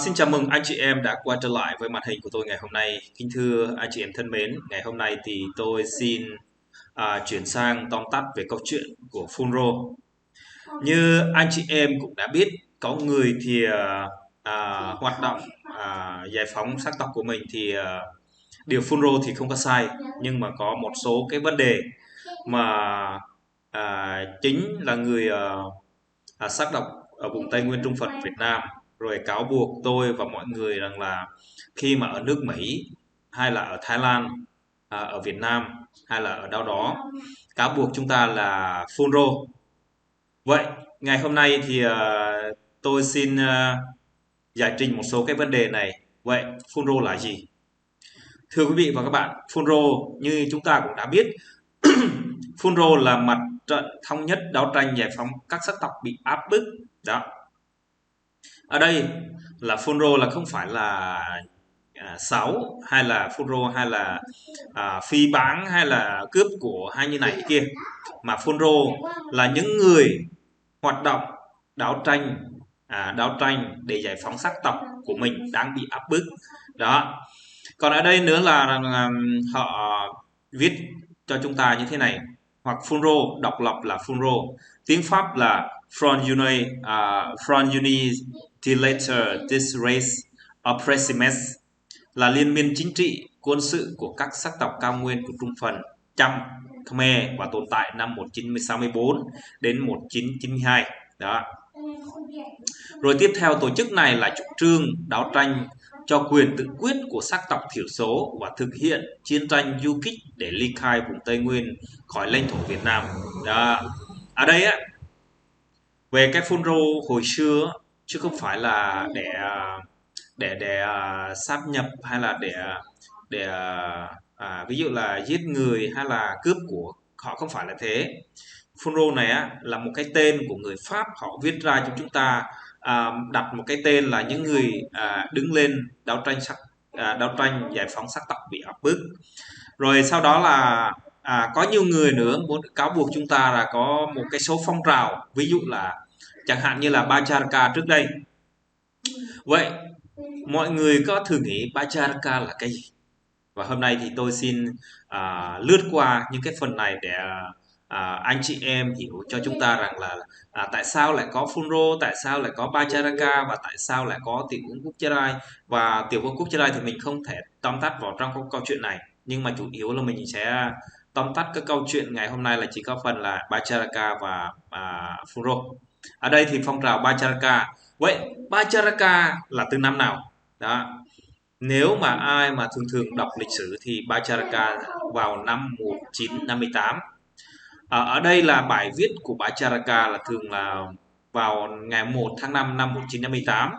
Xin chào mừng anh chị em đã quay trở lại với màn hình của tôi ngày hôm nay. Kính thưa anh chị em thân mến, ngày hôm nay thì tôi xin chuyển sang tóm tắt về câu chuyện của Phunro. Như anh chị em cũng đã biết, có người thì hoạt động giải phóng sắc tộc của mình thì điều Phunro thì không có sai, nhưng mà có một số cái vấn đề mà chính là người sắc tộc ở vùng Tây Nguyên Trung Phật Việt Nam rồi cáo buộc tôi và mọi người rằng là khi mà ở nước Mỹ hay là ở Thái Lan, ở Việt Nam hay là ở đâu đó cáo buộc chúng ta là phun rô. Vậy ngày hôm nay thì tôi xin giải trình một số cái vấn đề này. Vậy phun rô là gì? Thưa quý vị và các bạn, phun rô như chúng ta cũng đã biết, phun rô là mặt trận thống nhất đấu tranh giải phóng các sắc tộc bị áp bức. Đó, ở đây là phun rô là không phải là sáu hay là phun rô hay là phi báng hay là cướp của hay như này kia, mà phun rô là những người hoạt động đấu tranh đấu tranh để giải phóng sắc tộc của mình đang bị áp bức. Đó, còn ở đây nữa là họ viết cho chúng ta như thế này, hoặc phun rô độc lập là phun rô, tiếng Pháp là Front United des Races Oppressimes, là liên minh chính trị quân sự của các sắc tộc cao nguyên của Trung Phần Chăm Khmer và tồn tại năm 1964 đến 1992. Đó. Rồi tiếp theo, tổ chức này là chủ trương đấu tranh cho quyền tự quyết của sắc tộc thiểu số và thực hiện chiến tranh du kích để ly khai vùng Tây Nguyên khỏi lãnh thổ Việt Nam. Đó. Ở đây á, về cái phun rô hồi xưa chứ không phải là để sáp nhập hay là để ví dụ là giết người hay là cướp của, họ không phải là thế. Phun rô này á là một cái tên của người Pháp, họ viết ra cho chúng ta, đặt một cái tên là những người đứng lên đấu tranh giải phóng sắc tộc bị áp bức. Rồi sau đó là có nhiều người nữa muốn cáo buộc chúng ta là có một cái số phong trào, ví dụ là chẳng hạn như là Bacharaka trước đây. Vậy mọi người có thường nghĩ Bacharaka là cái gì? Và hôm nay thì tôi xin lướt qua những cái phần này để anh chị em hiểu cho chúng ta rằng là tại sao lại có Phunro, tại sao lại có Bacharaka và tại sao lại có Tiểu Vương quốc Chê Rai. Và Tiểu Vương quốc Chê Rai thì mình không thể tóm tắt vào trong câu chuyện này, nhưng mà chủ yếu là mình sẽ tóm tắt cái câu chuyện ngày hôm nay là chỉ có phần là Bacharaka và Phunro. Ở đây thì phong trào Bacharaka. Vậy Bacharaka là từ năm nào? Đó, nếu mà ai mà thường thường đọc lịch sử thì Bacharaka vào năm 1958. Ở đây là bài viết của Bacharaka là thường là vào ngày 1 tháng 5 năm 1958.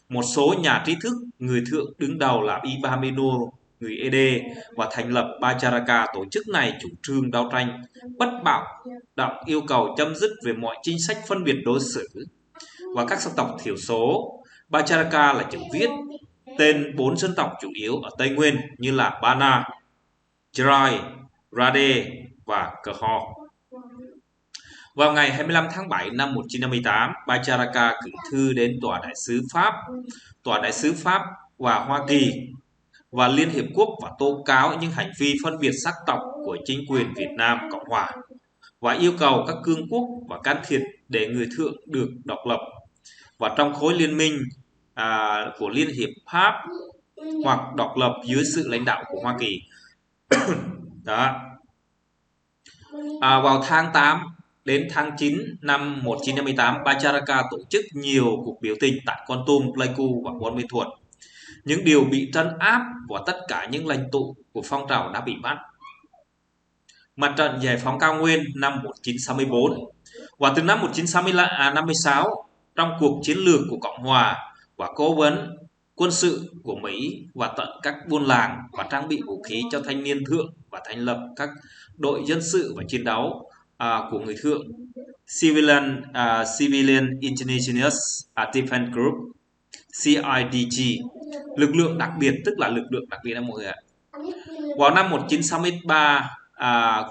Một số nhà trí thức, người thượng đứng đầu là Ibn Minur, người Ede, và thành lập Bacharaka. Tổ chức này chủ trương đấu tranh bất bạo động, yêu cầu chấm dứt về mọi chính sách phân biệt đối xử và các dân tộc thiểu số. Bacharaka là chữ viết tên 4 dân tộc chủ yếu ở Tây Nguyên như là Bana, Chrai, Rade và Cờ Ho. Vào ngày 25 tháng 7 năm 1958, Bacharaka gửi thư đến Tòa đại sứ Pháp và Hoa Kỳ và Liên Hiệp Quốc và tố cáo những hành vi phân biệt sắc tộc của chính quyền Việt Nam Cộng Hòa và yêu cầu các cương quốc và can thiệp để người thượng được độc lập và trong khối liên minh của Liên Hiệp Pháp hoặc độc lập dưới sự lãnh đạo của Hoa Kỳ. Đó. Vào tháng 8 đến tháng 9 năm 1958, Bacharaka tổ chức nhiều cuộc biểu tình tại Kon Tum, Pleiku và Buôn Mê Thuột. Những điều bị trấn áp và tất cả những lãnh tụ của phong trào đã bị bắt. Mặt trận giải phóng cao nguyên năm 1964. Và từ năm 1956, trong cuộc chiến lược của Cộng hòa và cố vấn quân sự của Mỹ và tận các buôn làng và trang bị vũ khí cho thanh niên thượng và thành lập các đội dân sự và chiến đấu của người thượng, Civilian Indigenous Defense Group, CIDG, lực lượng đặc biệt, tức là lực lượng đặc biệt đó mọi người ạ. Vào năm 1963,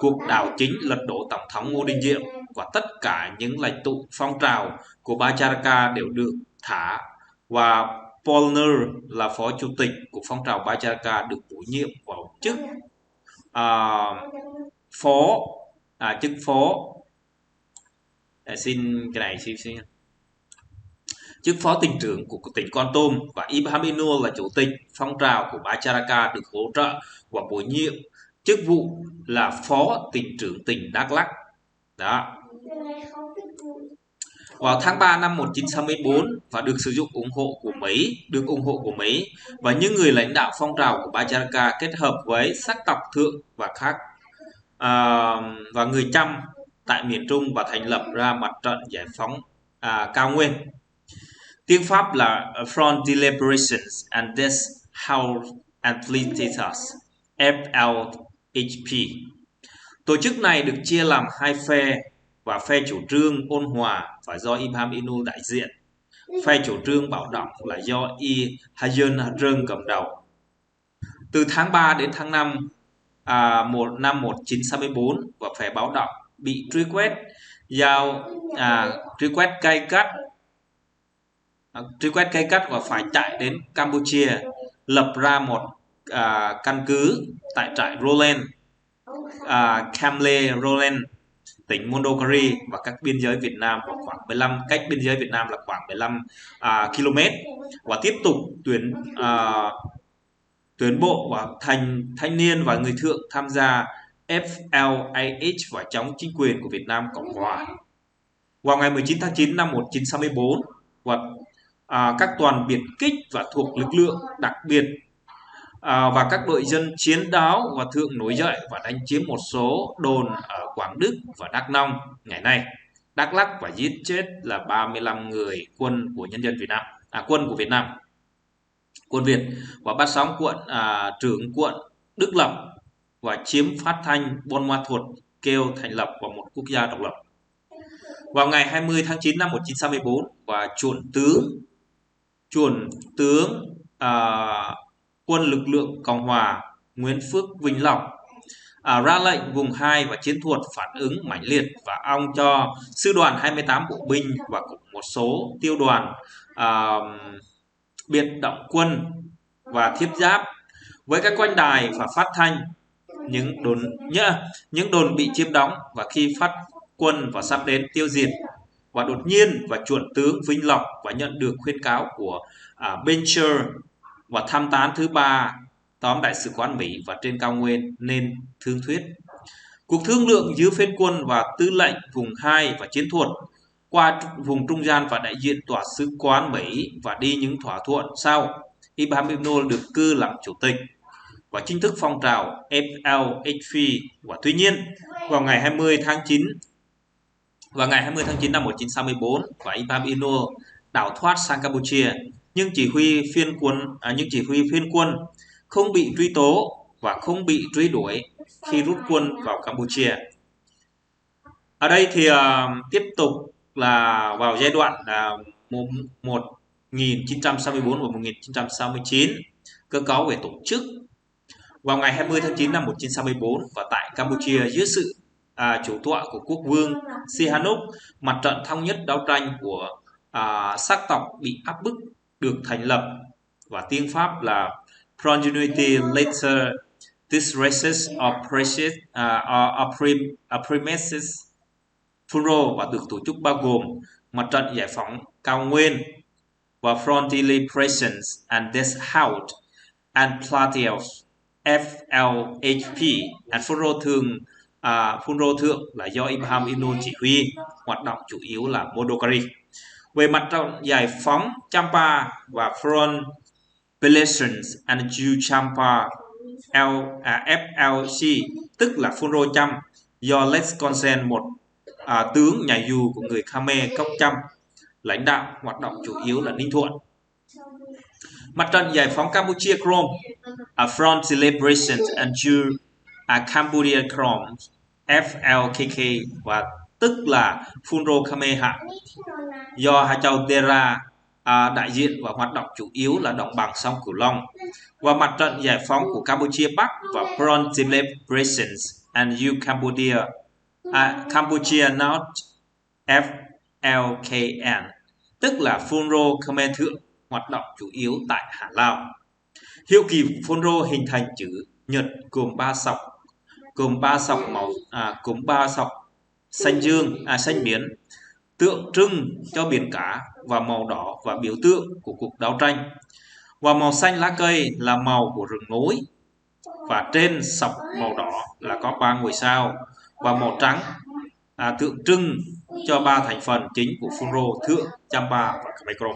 cuộc đảo chính lật đổ Tổng thống Ngô Đình Diệm và tất cả những lãnh tụ phong trào của Bacharaka đều được thả và Polner là phó chủ tịch của phong trào Bajraka được bổ nhiệm vào chức à, phó chức phó xin cái này xin chức phó tỉnh trưởng của tỉnh Kon Tum, và Ibrahim Inul là chủ tịch phong trào của Bajraka được hỗ trợ và bổ nhiệm chức vụ là phó tỉnh trưởng tỉnh Đắk Lắk. Đó. Vào tháng 3 năm 1964 và được ủng hộ của Mỹ và những người lãnh đạo phong trào của Bajraka kết hợp với sắc tộc thượng và khác và người Chăm tại miền Trung và thành lập ra mặt trận giải phóng cao nguyên. Tiếng Pháp là Front de Liberation and des Hauts and Politiques FLHP. Tổ chức này được chia làm hai phe, và phe chủ trương ôn hòa và do Ibrahim Inul đại diện, phe chủ trương bạo động là do Hajan Hadrung cầm đầu. Từ tháng 3 đến tháng 5 năm 1964, và phe báo động bị truy quét gay gắt và phải chạy đến Campuchia, lập ra một căn cứ tại trại Roland, Camle Roland, tỉnh Mondulkiri, và cách biên giới Việt Nam là khoảng 15 km, và tiếp tục tuyển bộ và thanh niên và người thượng tham gia FLAH và chống chính quyền của Việt Nam Cộng Hòa. Vào ngày 19 tháng 9 năm 1964, và các đoàn biệt kích và thuộc lực lượng đặc biệt và các đội dân chiến đấu và thượng nổi dậy và đánh chiếm một số đồn ở Quảng Đức và Đắk Nông ngày nay, Đắk Lắk, và giết chết là 35 người quân của nhân dân Việt Nam, quân Việt, và bắt sống trưởng quận Đức Lập và chiếm phát thanh Buôn Ma Thuột, kêu thành lập vào một quốc gia độc lập. Vào ngày 20 tháng 9 năm 1964, và chuẩn tướng quân lực lượng Cộng hòa Nguyễn Phước Vĩnh Lộc ra lệnh vùng 2 và chiến thuật phản ứng mãnh liệt, và ông cho sư đoàn 28 bộ binh và một số tiêu đoàn biệt động quân và thiết giáp với các quanh đài và phát thanh những đồn bị chiếm đóng, và khi phát quân và sắp đến tiêu diệt. Và đột nhiên và chuẩn tướng Vĩnh Lộc và nhận được khuyến cáo của Bencher và tham tán thứ 3 tóm đại sứ quán Mỹ và trên cao nguyên nên thương thuyết. Cuộc thương lượng giữa phiến quân và tư lệnh vùng 2 và chiến thuật qua vùng trung gian và đại diện tòa sứ quán Mỹ, và đi những thỏa thuận sau, Ibrahim Inul được cử làm chủ tịch và chính thức phong trào FLHP. Và tuy nhiên, vào ngày 20 tháng 9 năm 1964, và Ibrahim Inul đào thoát sang Campuchia, nhưng chỉ huy phiến quân không bị truy tố và không bị truy đuổi khi rút quân vào Campuchia. Ở đây thì tiếp tục là vào giai đoạn 1964 và 1969, cơ cấu về tổ chức. Vào ngày 20 tháng 9 năm 1964, và tại Campuchia dưới sự chủ tọa của quốc vương Sihanouk, mặt trận thống nhất đấu tranh của sắc tộc bị áp bức được thành lập, và tiếng Pháp là Front Unité Later This Races Opprimes Furo, và được tổ chức bao gồm mặt trận giải phóng cao nguyên và Front de Liberation and des Hauts and Politiques FLHP, and Furo thượng là do Ibrahim Inul chỉ huy, hoạt động chủ yếu là Mondulkiri. Về mặt trận giải phóng Champa và Front Relations and Ju Champa FLC, tức là Furo Cham, do Les Consen, một tướng nhà dù của người Khmer gốc Cham, lãnh đạo, hoạt động chủ yếu là Ninh Thuận. Mặt trận giải phóng Campuchia Krom, Front de Liberation and Ju Cambodia Krom FLKK, và tức là Phunro Khmer Hạ, do Hà Châu Dera đại diện và hoạt động chủ yếu là đồng bằng sông Cửu Long. Và mặt trận giải phóng của Campuchia Bắc và Front de Liberation and You Cambodia North FLKN, tức là Phunro Khmer Thượng hoạt động chủ yếu tại Hạ Lao. Hiệu kỳ phun rô hình thành chữ nhật gồm 3 sọc xanh xanh biếc tượng trưng cho biển cả và màu đỏ và biểu tượng của cuộc đấu tranh. Và màu xanh lá cây là màu của rừng núi, và trên sọc màu đỏ là có 3 ngôi sao, và màu trắng tượng trưng cho 3 thành phần chính của phun rô: Thượng, Champa và Micro.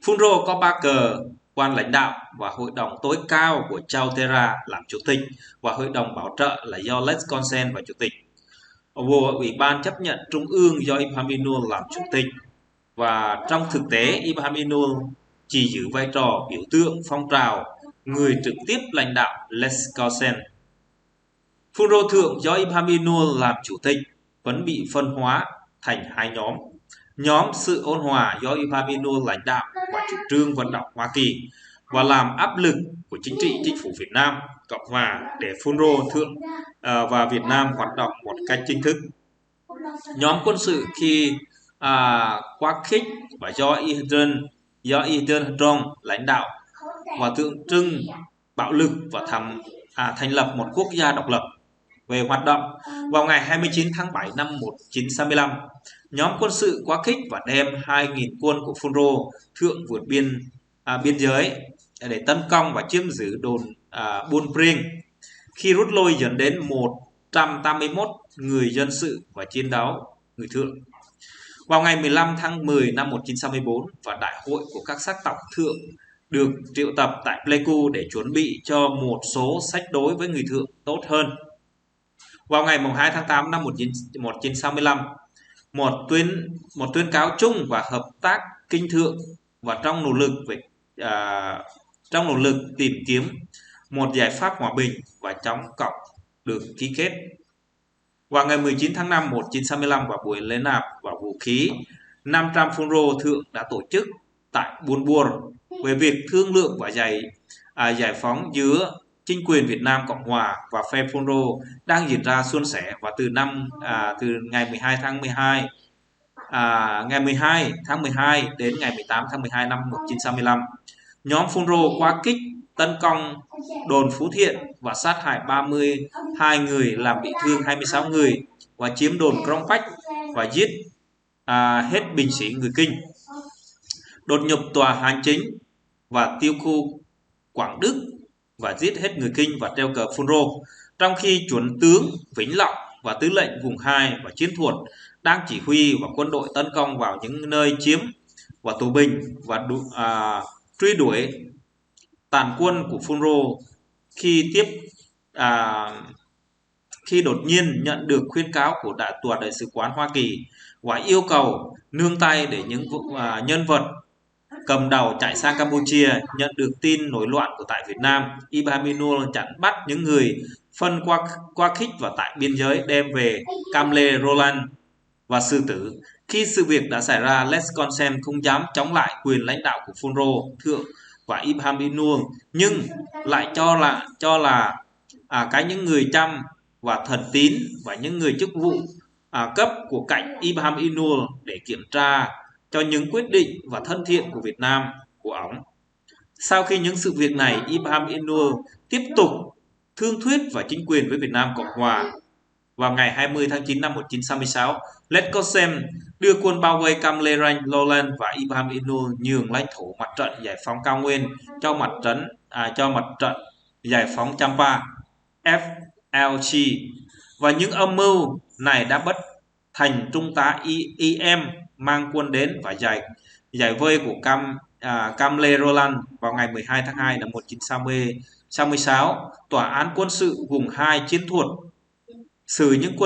Phun rô có 3 cờ quan lãnh đạo và hội đồng tối cao của Chauterra làm chủ tịch, và hội đồng bảo trợ là do Lesconsen và chủ tịch. Ủy ban chấp nhận trung ương do Ibrahim Inul làm chủ tịch, và trong thực tế Ibrahim Inul chỉ giữ vai trò biểu tượng phong trào, người trực tiếp lãnh đạo Lesconsen. Phun rô thượng do Ibrahim Inul làm chủ tịch vẫn bị phân hóa thành 2 nhóm. Nhóm sự ôn hòa do Ibrahim Inul lãnh đạo và chủ trương vận động Hoa Kỳ và làm áp lực của chính phủ Việt Nam Cộng hòa để phun rô thượng và Việt Nam hoạt động một cách chính thức. Nhóm quân sự khi quá khích và do Idern Hadron lãnh đạo và tượng trưng bạo lực và thành lập một quốc gia độc lập. Về hoạt động, vào ngày 29 tháng 7 năm 1965, nhóm quân sự quá khích và đem 2.000 quân của phun rô thượng vượt biên giới để tấn công và chiếm giữ đồn Buôn Pring. Khi rút lui dẫn đến 181 người dân sự và chiến đấu người thượng. Vào ngày 15 tháng 10 năm 1964, và đại hội của các sắc tộc thượng được triệu tập tại Pleiku để chuẩn bị cho một số sách đối với người thượng tốt hơn. Vào ngày 2 tháng 8 năm 1965, một tuyên cáo chung và hợp tác kinh thượng và trong nỗ lực tìm kiếm một giải pháp hòa bình và chống cộng được ký kết. Vào ngày 19 tháng 5 1965, vào buổi lễ nạp và vũ khí, 500 phun rô thượng đã tổ chức tại Buôn Buôn về việc thương lượng và giải phóng giữa chính quyền Việt Nam Cộng hòa và phe phun rô đang diễn ra suôn sẻ. Và từ ngày 12 tháng 12 đến ngày 18 tháng 12 năm 1965, nhóm phun rô quá kích tấn công đồn Phú Thiện và sát hại 32 người, làm bị thương 26 người và chiếm đồn Krông Bách và giết hết binh sĩ người Kinh, đột nhập tòa hành chính và tiêu khu Quảng Đức và giết hết người Kinh và treo cờ phun rô. Trong khi chuẩn tướng Vĩnh Lọng và tư lệnh vùng 2 và chiến thuật đang chỉ huy và quân đội tấn công vào những nơi chiếm và tù binh và truy đuổi tàn quân của phun rô, khi đột nhiên nhận được khuyến cáo của tòa đại sứ quán Hoa Kỳ và yêu cầu nương tay để những nhân vật cầm đầu chạy sang Campuchia. Nhận được tin nổi loạn của tại Việt Nam, Ibrahim Inul chặn bắt những người phân qua khích và tại biên giới đem về Cam Lê Roland và xử tử. Khi sự việc đã xảy ra, Lesconsen không dám chống lại quyền lãnh đạo của phun rô thượng và Ibrahim Inul, nhưng lại cho là những người chăm và thần tín và những người chức vụ cấp của cạnh Ibrahim Inul để kiểm tra cho những quyết định và thân thiện của Việt Nam của ông. Sau khi những sự việc này, Ibrahim Inul tiếp tục thương thuyết và chính quyền với Việt Nam Cộng hòa. Vào ngày 20 tháng 9 năm 1966, Lesconsen đưa quân bao vây Cam Lê Lowland và Ibrahim Inul nhường lãnh thổ mặt trận giải phóng cao nguyên cho mặt trận giải phóng Champa FLG. Và những âm mưu này đã bất thành. Trung tá IM mang quân đến và giải vây của Cam Lê Roland. Vào ngày 12 tháng 2 năm 1966, tòa án quân sự vùng 2 chiến thuật xử những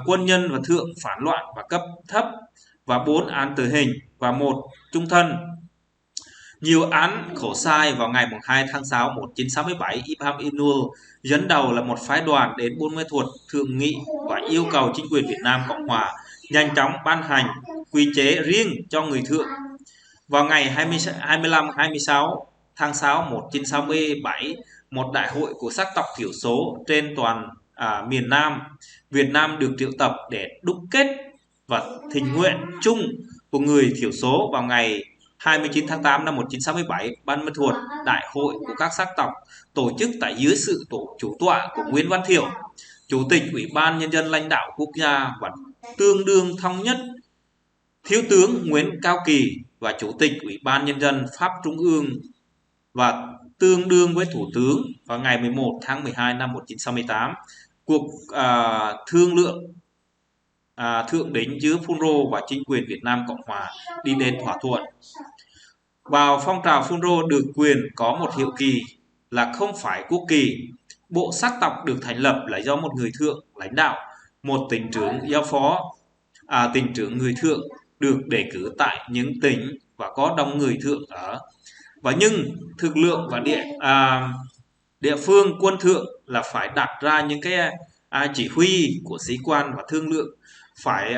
quân nhân và thượng phản loạn và cấp thấp và 4 án tử hình và 1 chung thân. Nhiều án khổ sai. Vào ngày 2 tháng 6 1967, Ibrahim Inul dẫn đầu là một phái đoàn đến Buôn Mê Thuột thương nghị và yêu cầu chính quyền Việt Nam Cộng hòa nhanh chóng ban hành quy chế riêng cho người thượng. Vào ngày 25-26 tháng 6 1967, một đại hội của sắc tộc thiểu số trên toàn miền Nam Việt Nam được triệu tập để đúc kết và thỉnh nguyện chung của người thiểu số vào ngày 29 tháng 8 năm 1967, Ban Mê Thuột, Đại hội của các sắc tộc tổ chức tại dưới sự chủ tọa của Nguyễn Văn Thiệu, Chủ tịch Ủy ban Nhân dân lãnh đạo quốc gia và tương đương thống nhất Thiếu tướng Nguyễn Cao Kỳ và Chủ tịch Ủy ban Nhân dân Pháp Trung ương và tương đương với Thủ tướng vào ngày 11 tháng 12 năm 1968. Cuộc thương lượng thượng đỉnh giữa Phun-rô và chính quyền Việt Nam Cộng Hòa đi đến thỏa thuận. Vào phong trào Phun-rô được quyền có một hiệu kỳ là không phải quốc kỳ. Bộ sắc tộc được thành lập là do một người thượng lãnh đạo, một tỉnh trưởng giao phó. Tỉnh trưởng người thượng được đề cử tại những tỉnh và có đông người thượng ở. Và nhưng thực lượng và địa phương quân thượng là phải đặt ra những cái chỉ huy của sĩ quan và thương lượng phải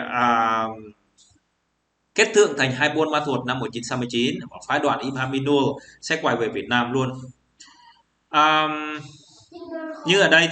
kết thượng thành Hai Buôn Ma Thuột năm 1969 và phái đoàn Ibn Minul sẽ quay về Việt Nam luôn. Như ở đây thì